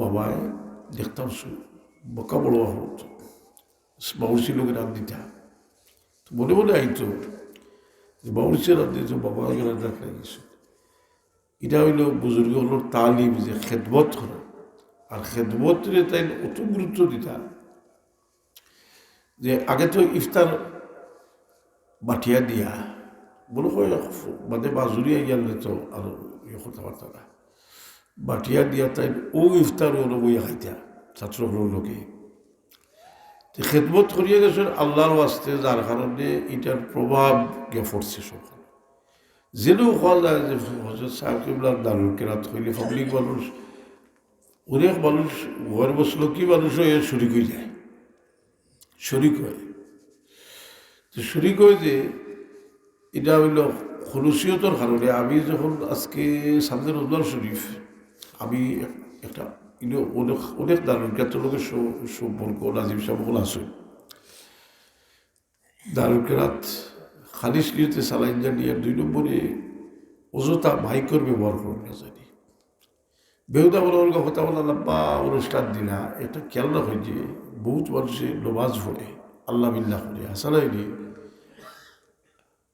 বাবায় দেখতাম বকা বড় হতো বাউরসি লোকের রাত দিতা তো মনে মনে আইতো যে বাউরসির রাত দিত বাবা রাত লাগিয়েছে। এটা হইল বুজুর্গ হলো তালিম, যে খেদমত করা। আর খেদমতরে তাই অত গুরুত্ব দিতা যে আগে তো ইফতার বাটিয়া দিয়া বলো হয় মানে বাজুরি গেলে তো আর কথাবার্তা না, বাটিয়া দিয়া তাই ও ইফতার হলো বইয়া খাইতা ছাত্রগুলোর লোকে খেদমত করিয়া গেছেন আল্লাহর ওয়াস্তে, যার কারণে এটার প্রভাব গিয়ে পড়ছে সব। যেন হওয়া যায় যে হজরত সাহেব কিবলার দারুল কেরাত হইলে পাবলিক মানুষ অনেক মানুষ ঘর বসলো কি মানুষ হয়ে শরিক হয়ে যায়, শরিক হয়। তো শরিক হয়ে যে এটা হইল খুলুসিয়তর কারণে আমি যখন আজকে সামনে রোজগার শরীফ আমি একটা অনেক অনেক দারুল কেরাতের লোকের সম্পর্ক নাজিম সাহেব আছে। দারুল কেরাত খালিশ নিয়তে সালাইন জানিয়ে 2 নম্বরে অযথা মাইকর ব্যবহার করুন না জানি বেহুদা বলে ওর কথা বলা বা অনুষ্ঠান দিলা এটা খেয়াল না হয় যে বহুত মানুষে নমাজ পড়ে আল্লাহ বিল্লাহ করে হাসানাইনি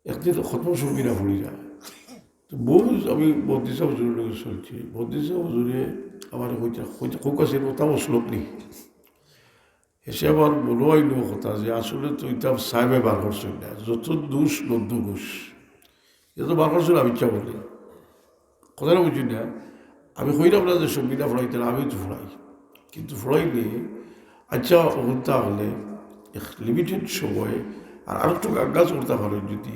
একদিন খতম সঙ্গীরা পড়িরা তো বহু আমি বদ্রিসা হুজুরের লোক চলছি, বদ্রিসা হুজুরে আমার কৌকাশে ওটাও শ্লোক নেই এসে আমার মনে হইল কথা যে আসলে তো এটা সাহেবে বার করছেন না, যত দুষ নদ্য ঘোষ এটা তো বার করছেন আমি ইচ্ছা বলি কথাটা বুঝি না। আমি কইলাম না যে সঙ্গীরা ফোড়াইতে আমি তো ফোড়াই, কিন্তু ফোড়াইলে আচ্ছা হত্যা হলে লিমিটেড সময় আর আরেকটু গাছ করতে পারেন যদি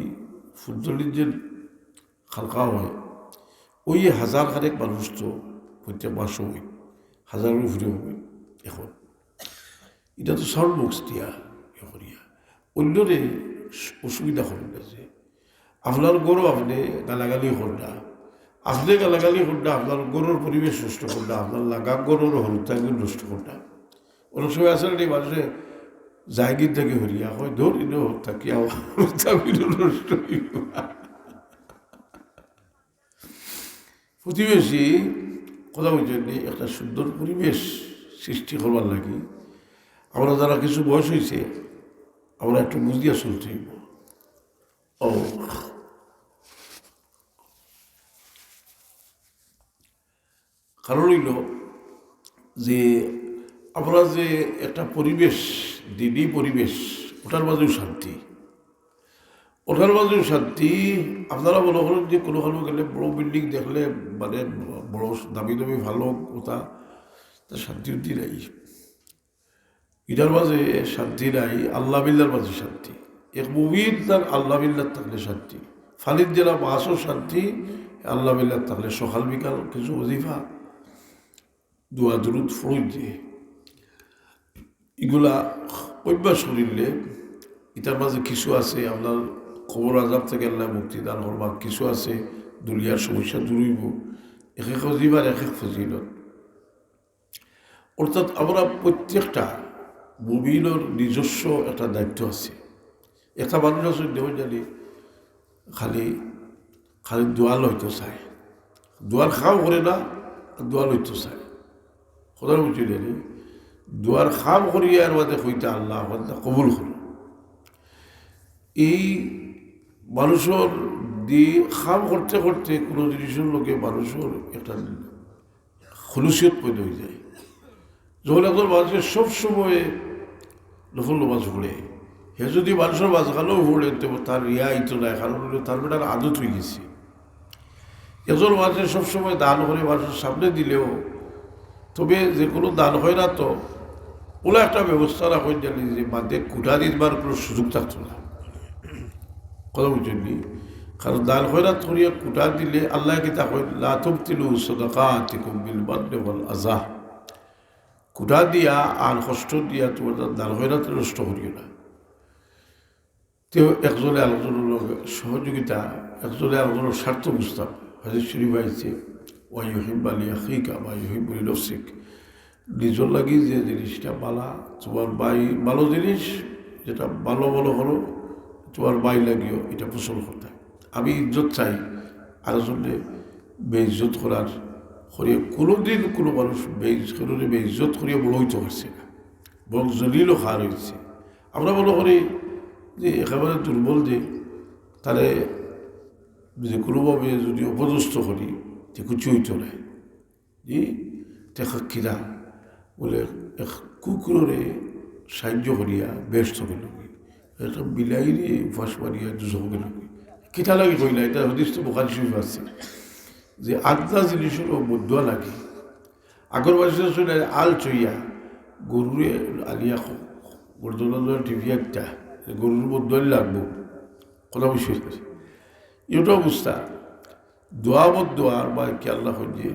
ফুলতলির যে খালকা হয় ওই 1000 খানেক মানুষ তো প্রত্যেক মাসও হয়, 1000 উপরেও হয়। এখন এটা তো সাউন্ড বক্স দিয়া করিয়া অন্যরে অসুবিধা করেন না যে আপনার গরু আপনি গালাগালি করেন না, আপনি গালাগালি করেন না, আপনার গরুর পরিবেশ নষ্ট করেন না, আপনার লাগা গরুর হরুতাগুলো নষ্ট করেন না। অনেক সময় আসলে মানুষে জায়গির থেকে হরিয়া হয় ধরি থাকি হরুতাগুলো নষ্ট হইব। প্রতিবেশী কথা বলছেন একটা সুন্দর পরিবেশ সৃষ্টি করবার লাগে আমরা যারা কিছু বয়স হয়েছে আমরা একটু বুঝিয়া চলতে হইব। ও কারণ হইল যে আমরা যে একটা পরিবেশ দিনই পরিবেশ ওটার মাঝেও শান্তি, ওটার মাঝেও শান্তি। আপনারা মনে করেন যে কোনো কারণে গেলে বড় বিল্ডিং দেখলে মানে বড় দামি দামি ভালো কথা তা শান্তি উন্তি নাই, এটার মাঝে শান্তি নাই। আল্লাহ বিল্লার মাঝে শান্তি, এক মুমিন তার আল্লাহ বিল্লার থাকলে শান্তি, ফালির জেলা মাসও শান্তি আল্লাহ বিল্লার থাকলে সকাল বিকাল কিছু অজিফা দোয়া দুরুদ ফরজ দিয়ে এগুলা অভ্যাস করিলে এটার মাঝে কিছু আছে আপনার খবর আজাব থেকে আল্লাহ মুক্তি দান করবা, কিছু আছে দুনিয়ার সমস্যা দূর হইব, এক এক অজিফার এক এক ফজিলত। অর্থাৎ আমরা প্রত্যেকটা মুমিনের নিজস্ব একটা দায়িত্ব আছে। একটা মানুষ আছে দেহ জানি খালি খালি দোয়া লইতে চায়, দোয়ার খাও করে না, দোয়া লইতে চায়। কথা বুঝি জানি দোয়ার খাম করিয়া আর মাঝে হইতে আল্লাহ কবুল করো। এই মানুষের খাম করতে করতে কোনো জিনিসের লোকে মানুষের একটা খুলুসিয়ত পয়দা হয়ে যায়। যখন একজন মানুষের সবসময় নফল নামাজ পড়ে হে যদি মানুষের মাঝখানেও পড়ে তবে তার রিয়াই তো নাই, কারণ তার বেটার আদত হয়ে গেছে। একজন মানুষের সবসময় দান করে মানুষের সামনে দিলেও তবে যে কোনো দান হয় না তো ওলা একটা ব্যবস্থা রাখেন জানি যে বাদে কুটা দিবার কোনো সুযোগ থাকতো না। কথা বুঝেননি, কারণ দান খয়রাত করিয়া কুটা দিলে আল্লাহ কি তা কই লা তুবতিলু সাদাকাতিকুম বিল মান্নি ওয়াল আযা, কুটা দিয়া আর কষ্ট দিয়া তোমার দান খয়রাত নষ্ট করিও না। তেও একজনে আরেকজনের সহযোগিতা, একজনে আরেকজনের স্বার্থ বুঝতাম। হাদিস শরীফ আইছে ওয়া ইউহিব্বু লিআখিকা মা ইউহিব্বু লিনাফসিক, নিজের লাগি যে জিনিসটা বালা তোমার বাই ভালো জিনিস যেটা ভালো ভালো হলো তোমার বাই লাগিও এটা পোষণ করতে। আমি ইজ্জত চাই আরেকজনে বেইজ্জত করার করিয়া কোনোদিন কোনো মানুষ কারণে বেইজ্জত করিয়া বড় হইতে পারছে না, বরং জলিলও খার হয়েছে। আমরা মনে করি যে একেবারে দুর্বল, যে তারে যে কোনোভাবে যদি অপদস্থ করি যে কিছু হইতো না। জি তেকিরা বলে এক কুকুরে সাহায্য করিয়া ব্যস্ত গেল, একটা বিলাইরে উপাস মারিয়া দুজক গেল। কিতা লাগে কইলা, এটা হদিস তো বোখারি শরীফ আছে যে আদা জিনিসেরও বদুয়া লাগে। আগর বছর শুনে আল চইয়া গরুরে আলিয়া বর্ধমান টিভি একটা গরুর বদুয়াই লাগবো, কথা বুঝতে এটা অবস্থা। দোয়া বদুয়ার বা কি আল্লাহ যে